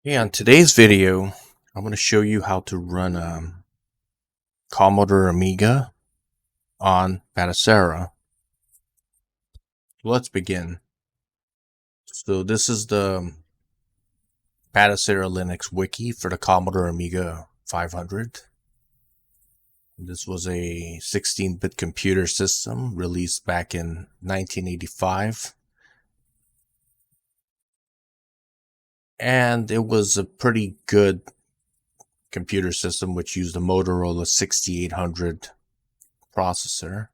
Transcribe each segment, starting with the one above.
Hey, on today's video, I'm going to show you how to run Commodore Amiga on Batocera. Let's begin. So this is the Batocera Linux Wiki for the Commodore Amiga 500. This was a 16-bit computer system released back in 1985. And it was a pretty good computer system which used a Motorola 6800 processor.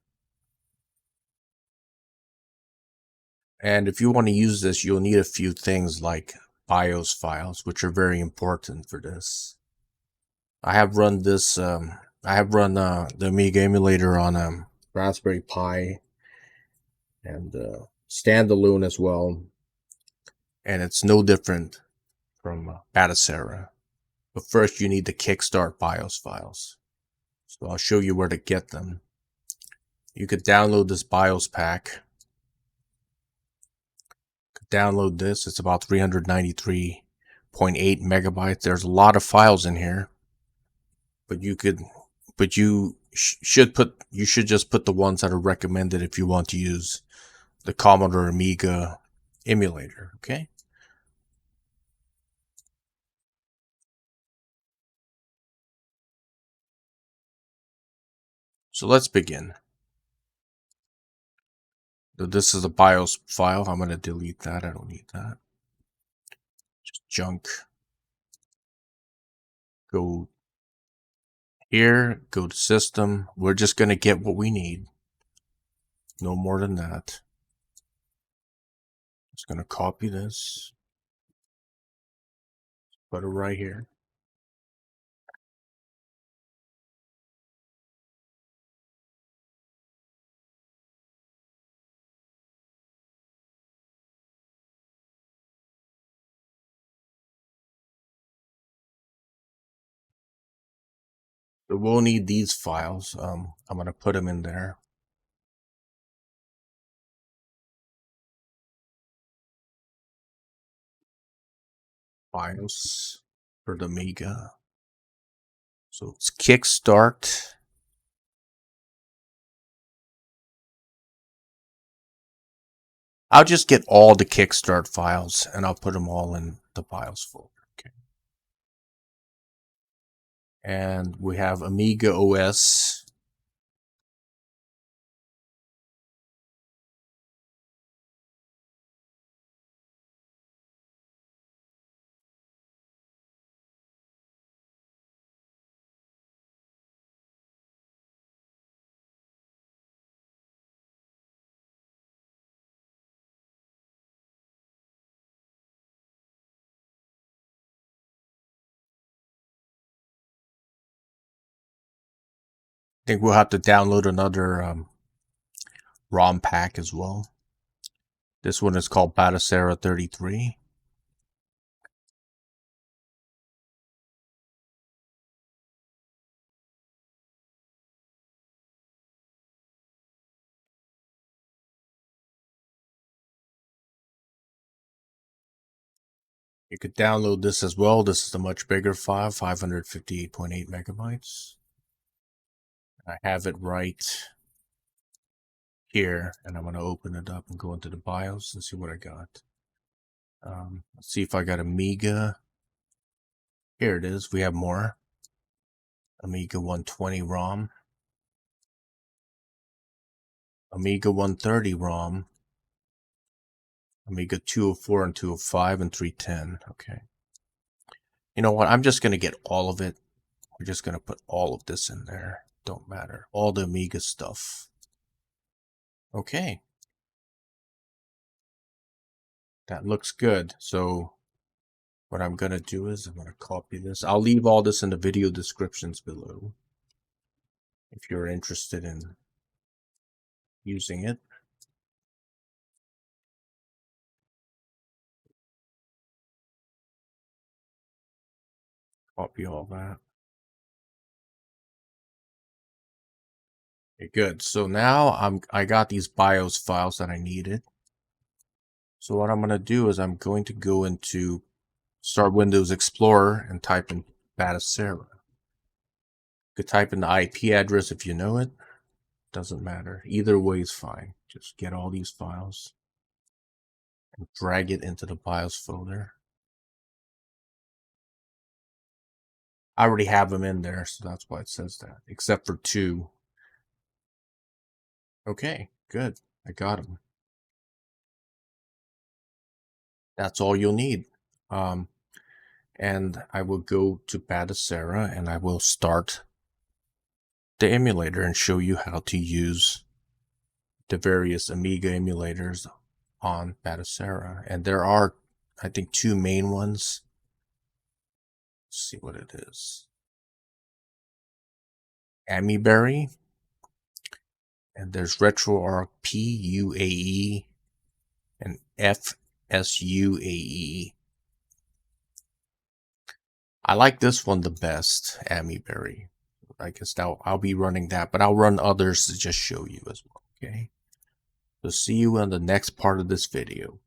And if you want to use this, you'll need a few things like BIOS files, which are very important for this. I have run this. I have run the Amiga emulator on a Raspberry Pi and standalone as well, and it's no different from Batocera. But first, you need the Kickstart BIOS files. So I'll show you where to get them. You could download this BIOS pack. Download this. It's about 393.8 megabytes. There's a lot of files in here, but you should just put the ones that are recommended if you want to use the Commodore Amiga emulator. Okay. So let's begin. So this is a BIOS file. I'm going to delete that. I don't need that. Just junk. Go here, go to system. We're just going to get what we need. No more than that. Just going to copy this. Put it right here. So we'll need these files. I'm going to put them in there. BIOS for the Amiga. So it's Kickstart. I'll just get all the Kickstart files and I'll put them all in the BIOS folder. Okay. And we have Amiga OS. I think we'll have to download another ROM pack as well. This one is called Batocera 33. You could download this as well. This is a much bigger file, 558.8 megabytes. I have it right here, and I'm going to open it up and go into the BIOS and see what I got. Let's see if I got Amiga. Here it is. We have more. Amiga 120 ROM. Amiga 130 ROM. Amiga 204 and 205 and 310. Okay. You know what? I'm just going to get all of it. We're just going to put all of this in there. Don't matter. All the Amiga stuff. Okay. That looks good. So what I'm going to do is I'm going to copy this. I'll leave all this in the video descriptions below if you're interested in using it. Copy all that. Okay, good. So now I got these BIOS files that I needed. So what I'm going to do is I'm going to go into Start Windows Explorer and type in Batocera. You could type in the IP address if you know it. Doesn't matter. Either way is fine. Just get all these files and drag it into the BIOS folder. I already have them in there, so that's why it says that, except for 2. Okay, good. I got them. That's all you'll need. And I will go to Batocera and I will start the emulator and show you how to use the various Amiga emulators on Batocera. And there are, I think, 2 main ones. Let's see what it is. Amiberry, and there's RetroArch PUAE and FSUAE. I like this one the best, Amiberry. I guess I'll be running that, but I'll run others to just show you as well, okay? So see you on the next part of this video.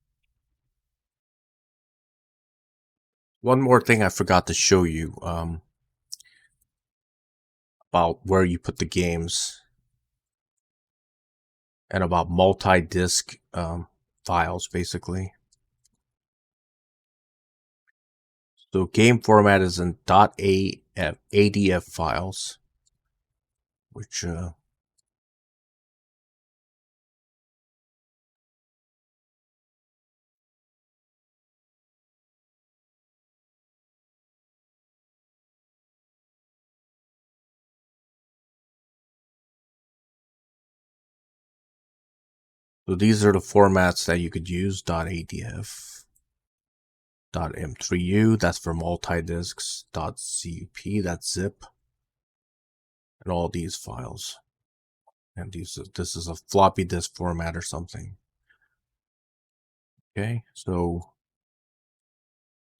One more thing I forgot to show you about where you put the games and about multi-disc files, basically. So game format is in .adf files, which so these are the formats that you could use: .adf, .m3u, that's for multi-discs, .cup, that's zip, and all these files. And this is a floppy disk format or something. Okay, so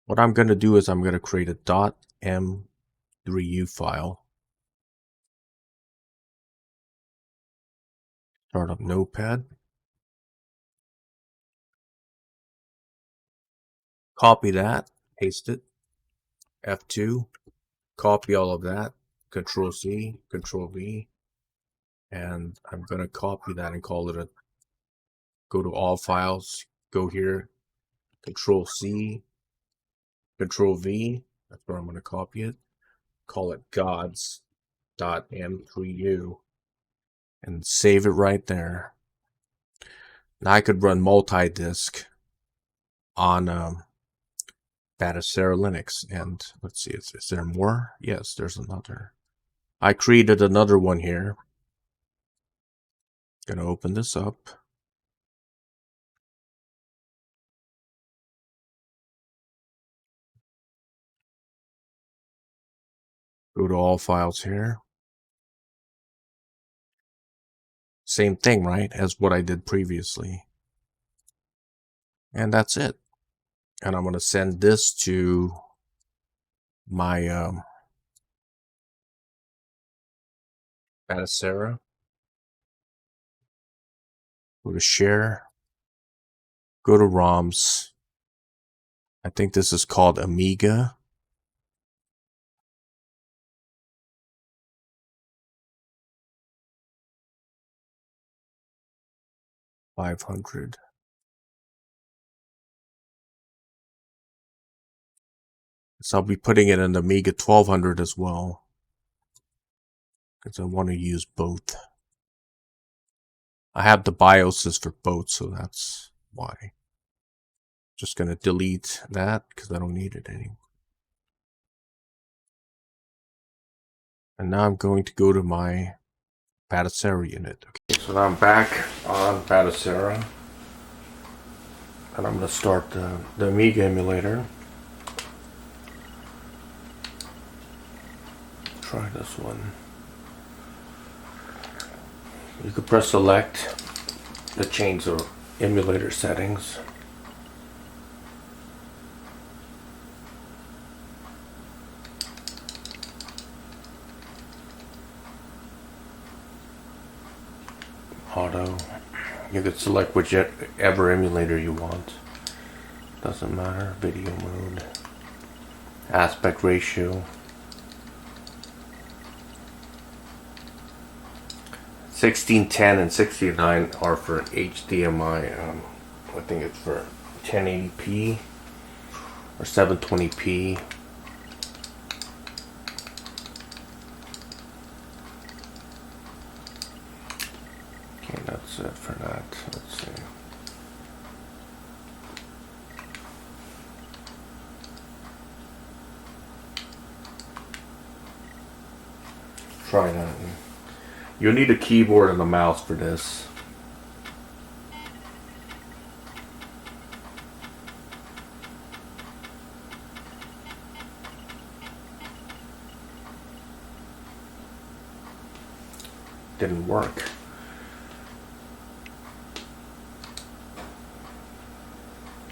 what I'm going to do is I'm going to create a .m3u file. Start up Notepad. Copy that, paste it, F2, copy all of that, Control C, Control V, and I'm going to copy that and call it go to all files, go here, Control C, Control V, that's where I'm going to copy it, call it gods.m3u, and save it right there. Now I could run multi-disk on Batocera Linux, and let's see, is there more? Yes, there's another. I created another one here. Gonna open this up. Go to all files here. Same thing, right, as what I did previously. And that's it. And I'm gonna send this to my Batocera. Go to share. Go to ROMs. I think this is called Amiga. .500. So I'll be putting it in the Amiga 1200 as well, because I want to use both. I have the BIOSes for both, so that's why. Just gonna delete that because I don't need it anymore. And now I'm going to go to my Batocera unit. Okay, so now I'm back on Batocera, and I'm gonna start the Amiga emulator. Try this one. You could press select to change the emulator settings. Auto. You could select whichever emulator you want. Doesn't matter. Video mode. aspect ratio. 1610 and 69 are for HDMI. I think it's for 1080p or 720p. Okay, that's it for that. Let's see. Try that. You'll need a keyboard and a mouse for this. Didn't work.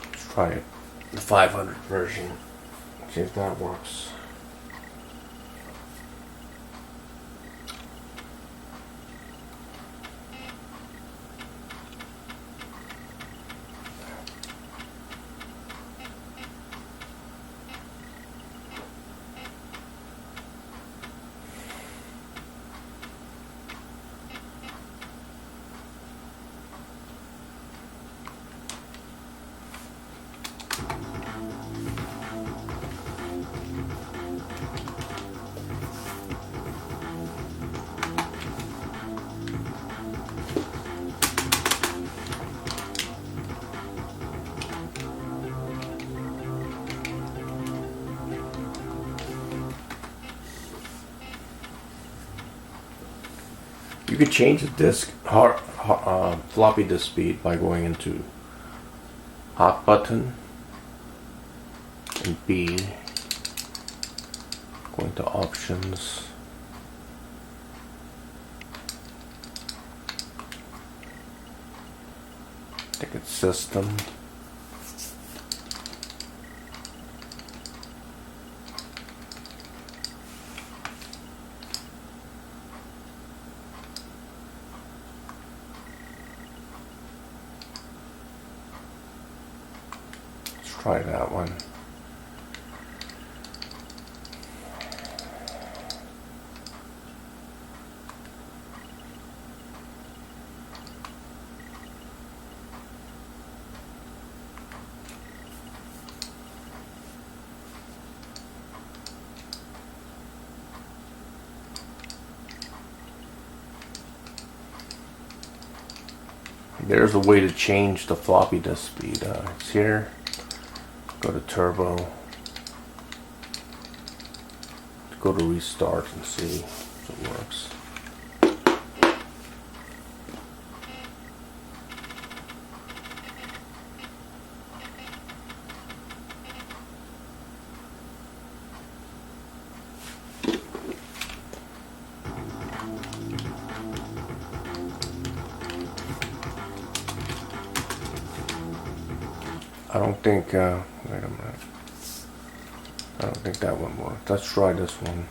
Let's try it. The 500 version. See if that works. You could change the disk floppy disk speed by going into Hot button and B, going to options, I think it's system, try that one. There's a way to change the floppy disk speed. It's here. Go to turbo, go to restart and see if it works. I don't think, wait a minute, I don't think that one worked. Let's try this one.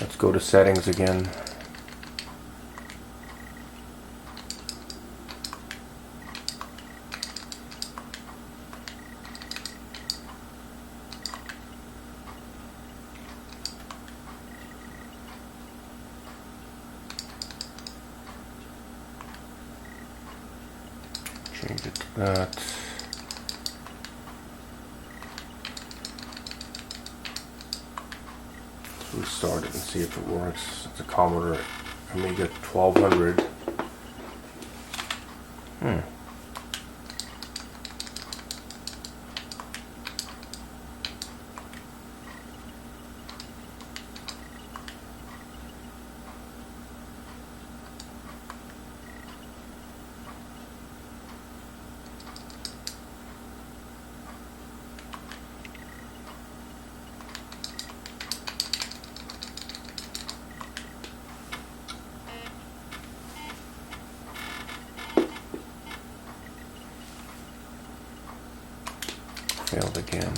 Let's go to settings again. Change it to that. Let's restart it and see if it works. It's a Commodore Amiga 1200. Failed again.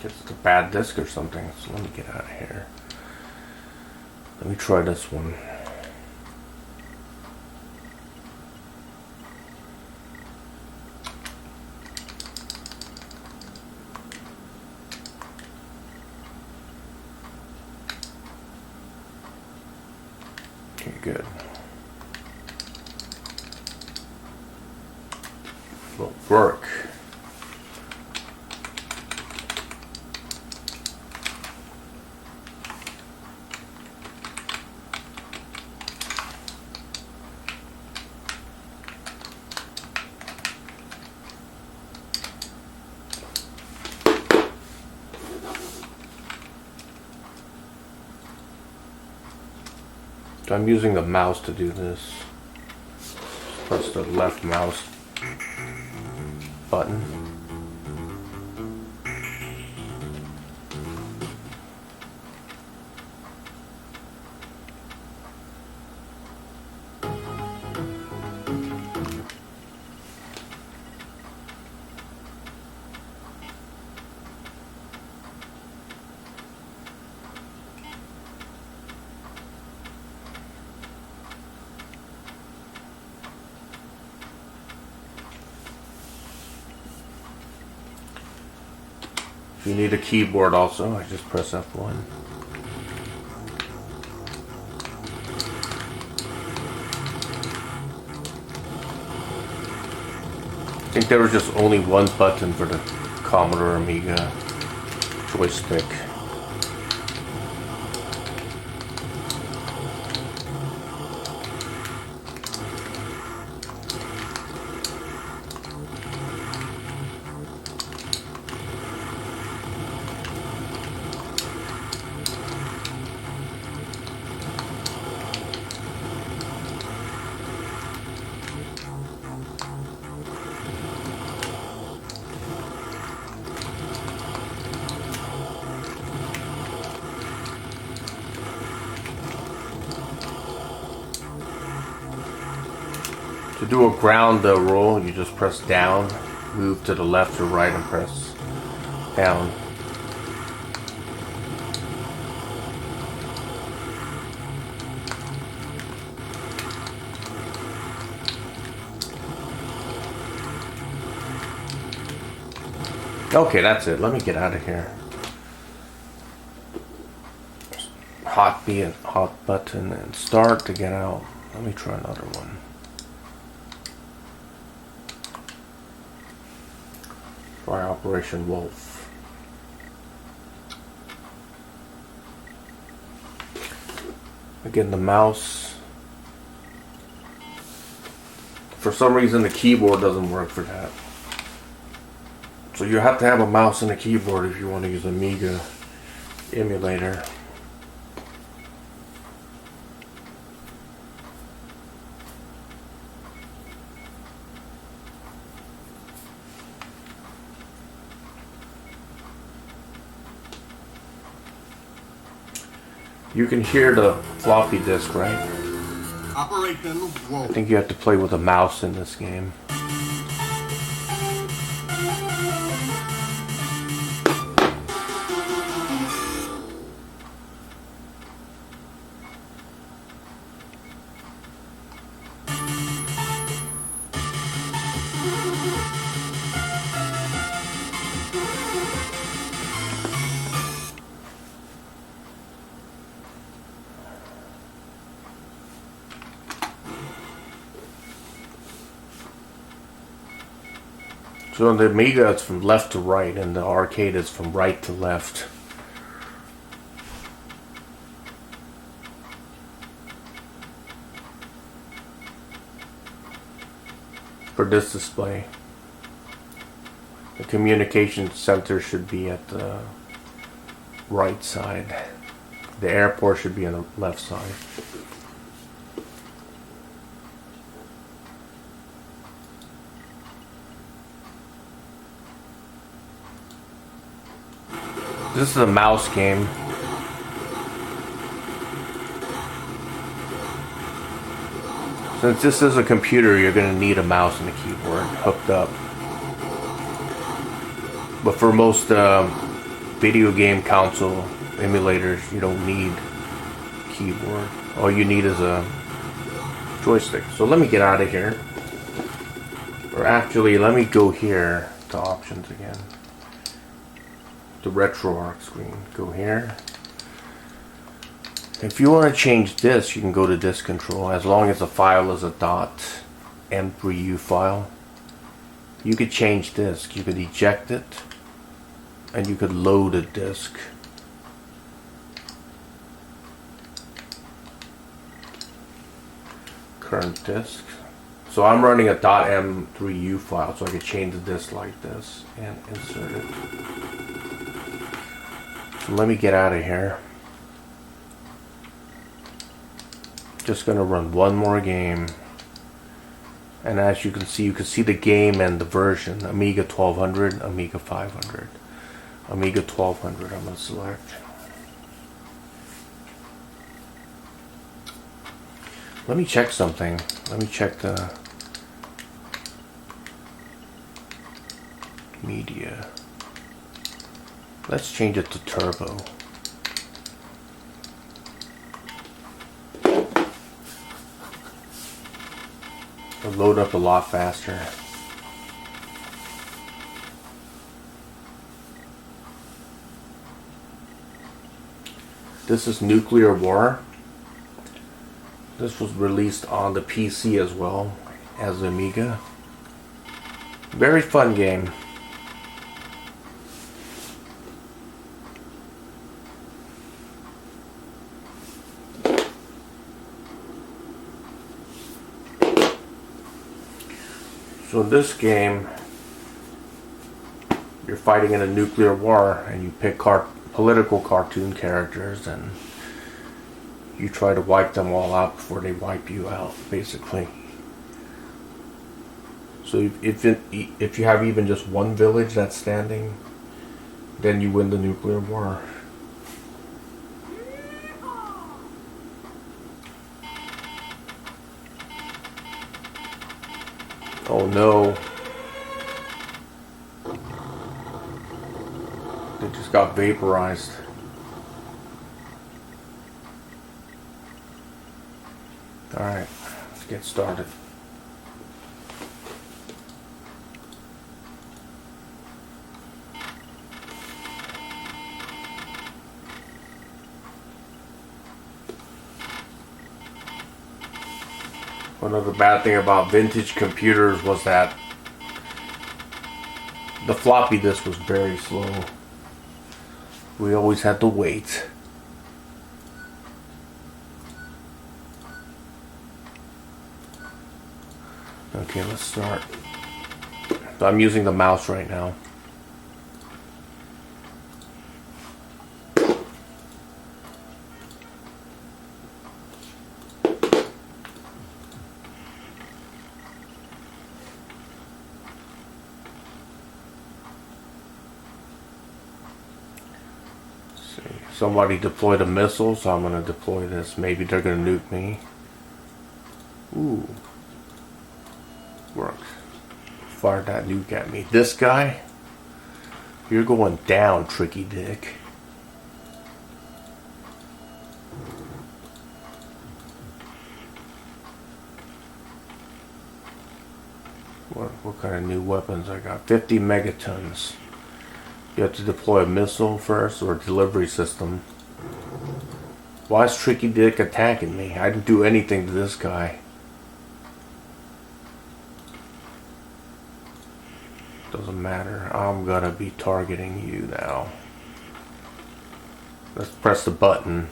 It's a bad disc or something. So let me get out of here. Let me try this one. Okay, good. Will work. So I'm using the mouse to do this. Press the left mouse button. If you need a keyboard also, I just press F1. I think there was just only one button for the Commodore Amiga joystick. To do a ground roll, you just press down, move to the left or right and press down. Okay, that's it. Let me get out of here. Hot button and start to get out. Let me try another one. Try Operation Wolf. Again, the mouse. For some reason, the keyboard doesn't work for that. So you have to have a mouse and a keyboard if you want to use Amiga emulator. You can hear the floppy disk, right? Operation Wolf. I think you have to play with a mouse in this game. So in the Amiga it's from left to right and the arcade is from right to left. For this display, the communication center should be at the right side. The airport should be on the left side. This is a mouse game. Since this is a computer, you're going to need a mouse and a keyboard hooked up. But for most video game console emulators, you don't need keyboard. All you need is a joystick. So let me get out of here. Or actually, let me go here to options again. The RetroArch screen. Go here. If you want to change this, you can go to disk control. As long as the file is a .m3u file, you could change disk. You could eject it, and you could load a disk. Current disk. So I'm running a .m3u file, so I could change the disk like this and insert it. So let me get out of here. Just gonna run one more game, and as you can see the game and the version. Amiga 1200, Amiga 500, Amiga 1200. I'm gonna select. Let me check something. Let me check the media. Let's change it to turbo. It'll load up a lot faster. This is Nuclear War. This was released on the PC as well as the Amiga. Very fun game. So in this game, you're fighting in a nuclear war, and you pick political cartoon characters, and you try to wipe them all out before they wipe you out, basically. So if you have even just one village that's standing, then you win the nuclear war. Oh no. They just got vaporized. Alright, let's get started. One other bad thing about vintage computers was that the floppy disk was very slow. We always had to wait. Okay, let's start. So I'm using the mouse right now. Somebody deployed a missile, so I'm going to deploy this. Maybe they're going to nuke me. Ooh. Works. Fired that nuke at me. This guy? You're going down, Tricky Dick. What kind of new weapons I got? 50 megatons. You have to deploy a missile first, or a delivery system. Why is Tricky Dick attacking me? I didn't do anything to this guy. Doesn't matter. I'm gonna be targeting you now. Let's press the button.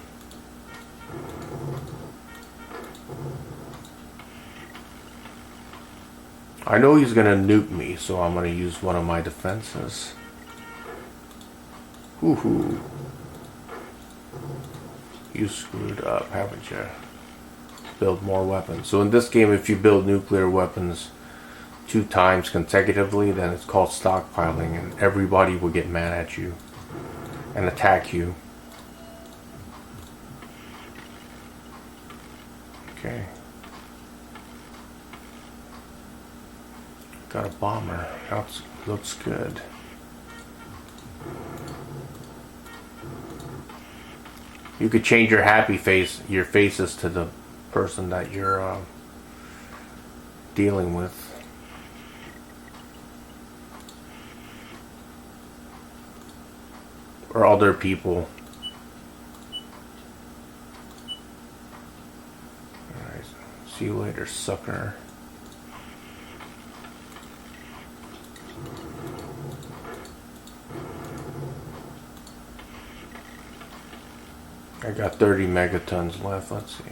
I know he's gonna nuke me, so I'm gonna use one of my defenses. Woohoo. You screwed up, haven't you? Build more weapons. So in this game, if you build nuclear weapons 2 times consecutively, then it's called stockpiling, and everybody will get mad at you and attack you. Okay. Got a bomber. That looks good. You could change your happy face, your faces to the person that you're dealing with. Or other people. Alright, see you later, sucker. I got 30 megatons left, let's see.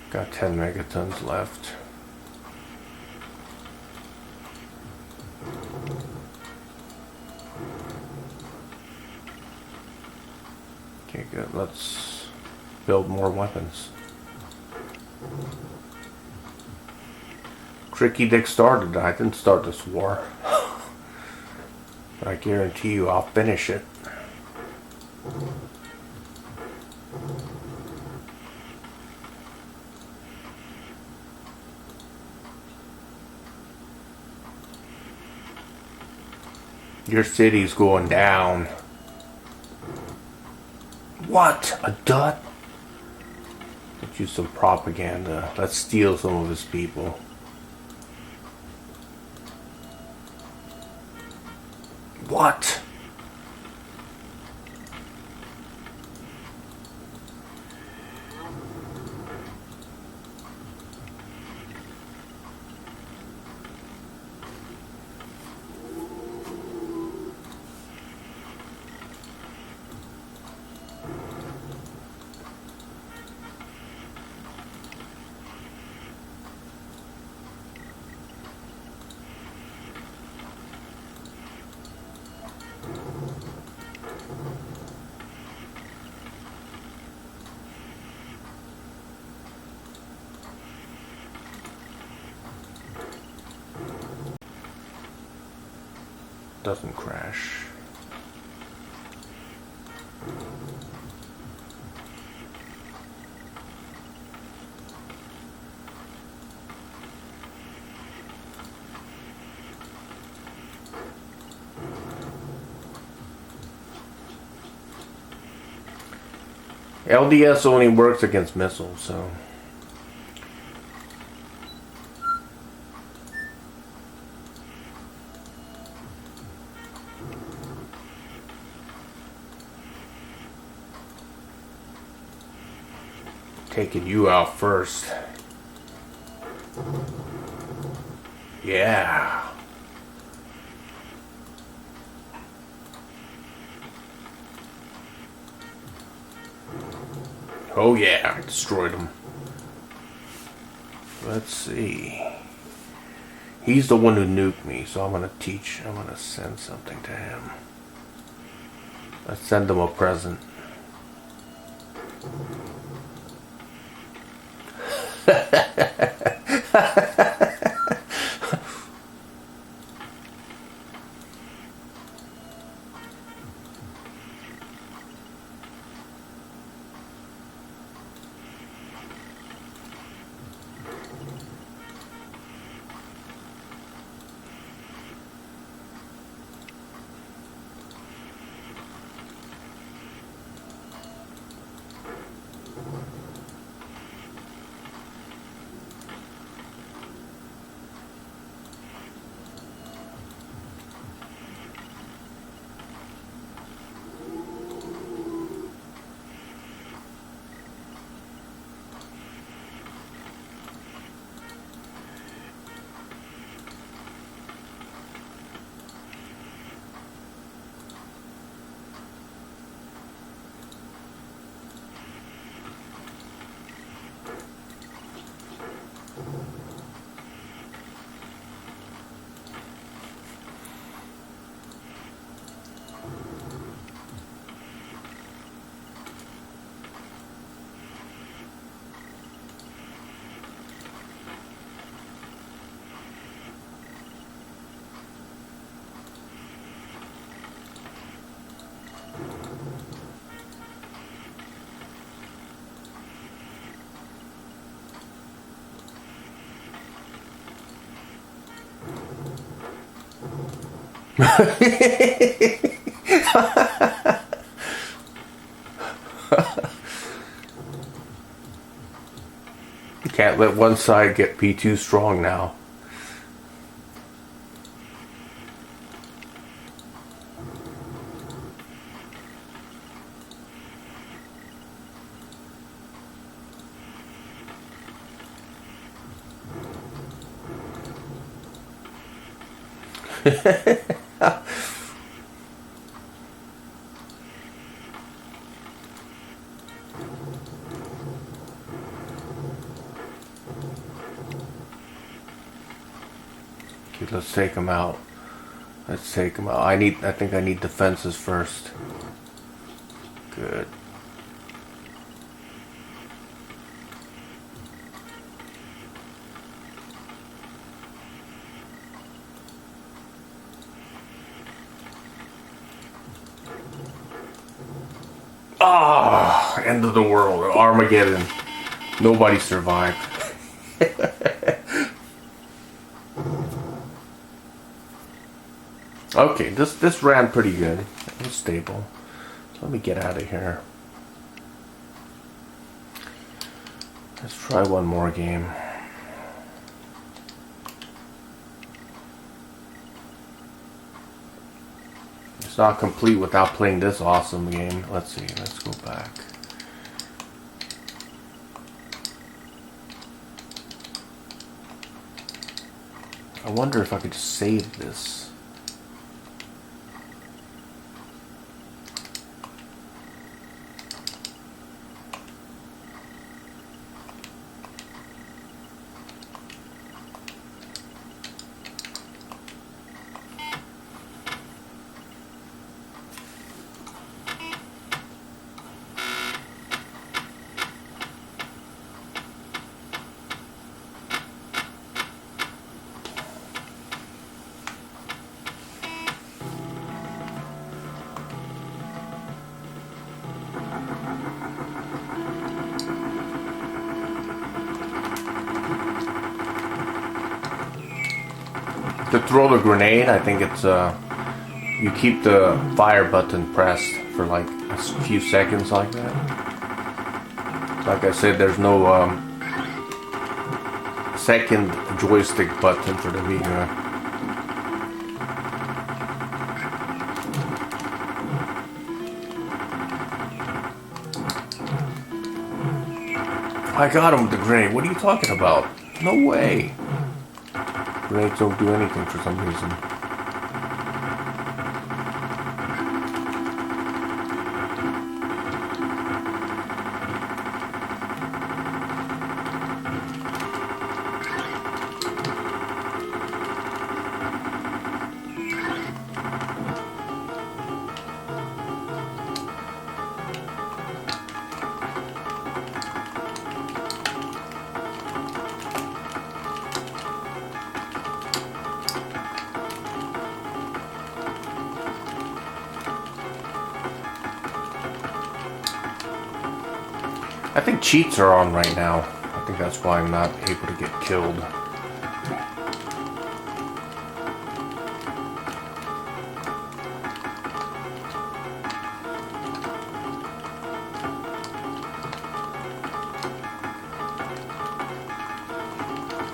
Got 10 megatons left. Okay, good. Let's build more weapons. Tricky Dick started. I didn't start this war. But I guarantee you I'll finish it. Your city's going down. What? A dud? Let's use some propaganda. Let's steal some of his people. What? Doesn't crash. LDS only works against missiles, so... Taking you out first. Yeah. Oh yeah, I destroyed him. Let's see. He's the one who nuked me, so I'm gonna send something to him. Let's send him a present. You can't let one side be too strong now. Okay, let's take them out. Let's take them out. I think I need defenses first. Good. Ah, end of the world. Armageddon. Nobody survived. Okay, this ran pretty good. It was stable. So let me get out of here. Let's try one more game. It's not complete without playing this awesome game. Let's see, let's go back. I wonder if I could just save this. To throw the grenade, I think it's you keep the fire button pressed for like a few seconds like that. Like I said, there's no second joystick button for the Amiga. I got him with the grenade. What are you talking about? No way. Grenades don't do anything for some reason. I think cheats are on right now. I think that's why I'm not able to get killed.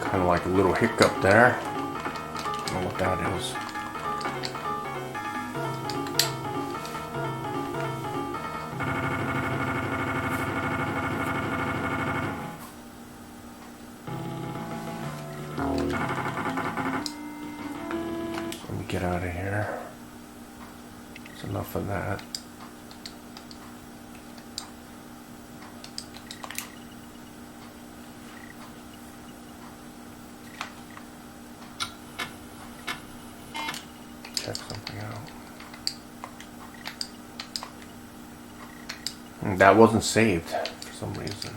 Kind of like a little hiccup there. I don't know what that is. Let me get out of here. That's enough of that. Check something out. That wasn't saved for some reason.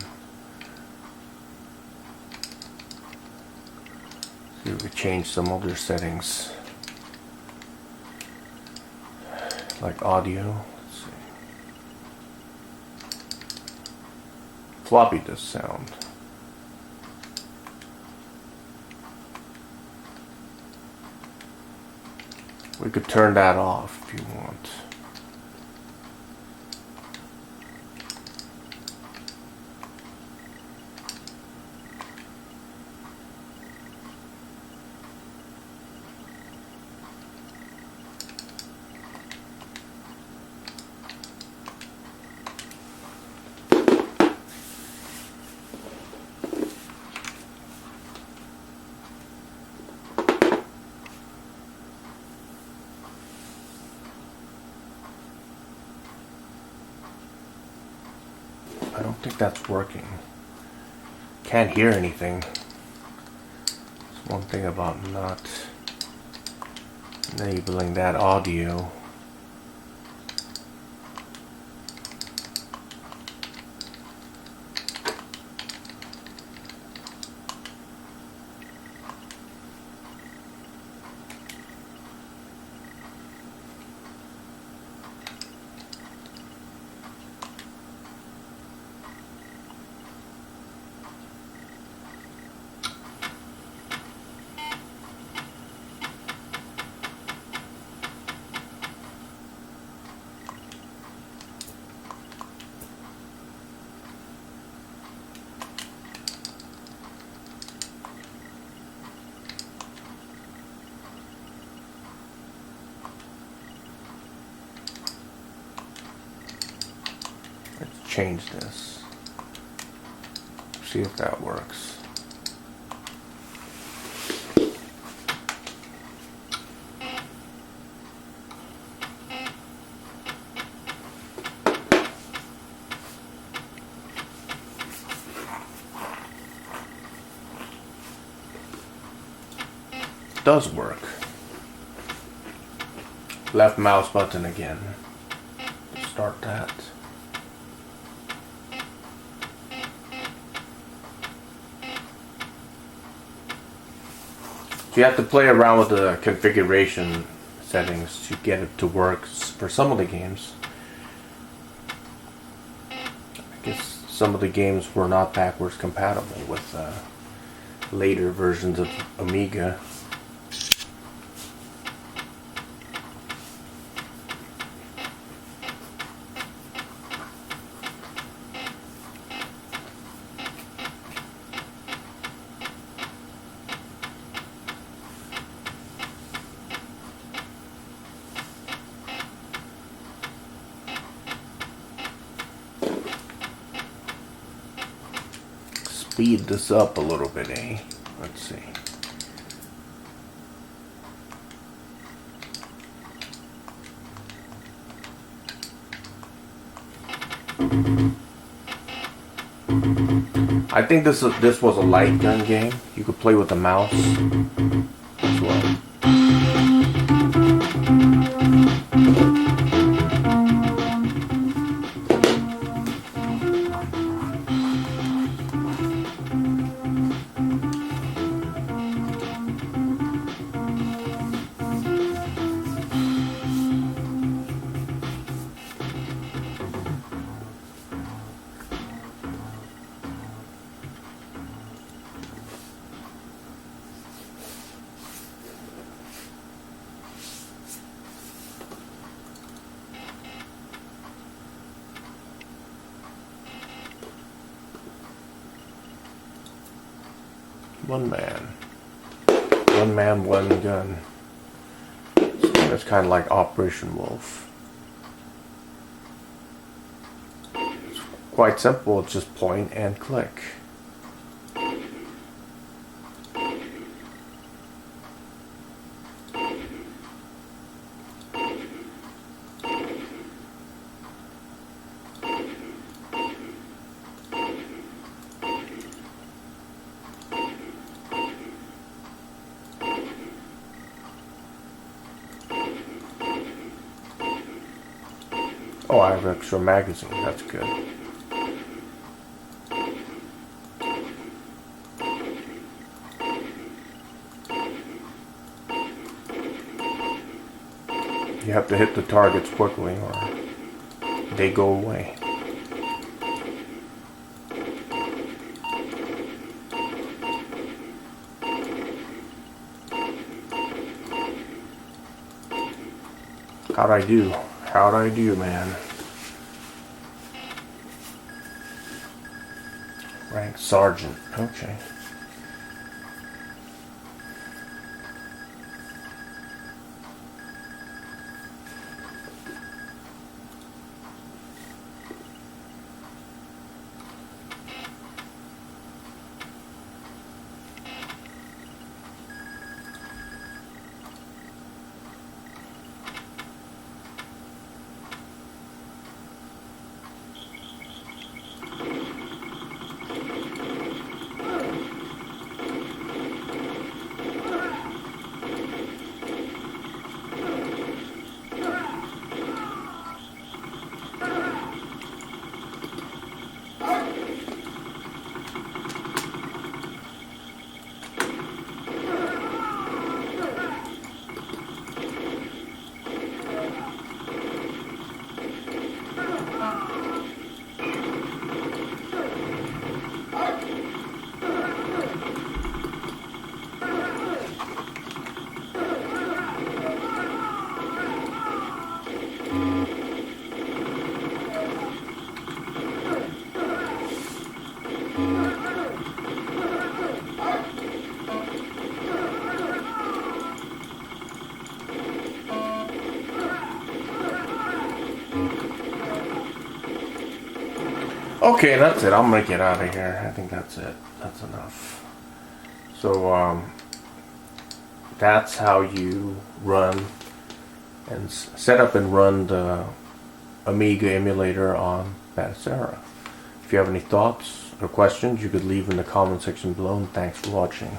See if we change some other settings. Like audio. Let's see. Floppy does sound. We could turn that off if you want. I don't think that's working. Can't hear anything. That's one thing about not enabling that audio. Let's change this. See if that works. Does work. Left mouse button again. Start that. So you have to play around with the configuration settings to get it to work for some of the games. I guess some of the games were not backwards compatible with later versions of Amiga. Speed this up a little bit, eh? Let's see. I think this was a light gun game. You could play with the mouse as well. One man, one gun. So it's kind of like Operation Wolf. It's quite simple, it's just point and click. Oh, I have extra magazine. That's good. You have to hit the targets quickly or they go away. How'd I do? How'd I do, man? Rank Sergeant. Okay. Okay, that's it. I'm gonna get out of here. I think that's it. That's enough. So, that's how you run and set up and run the Amiga emulator on Batocera. If you have any thoughts or questions, you could leave in the comment section below, and thanks for watching.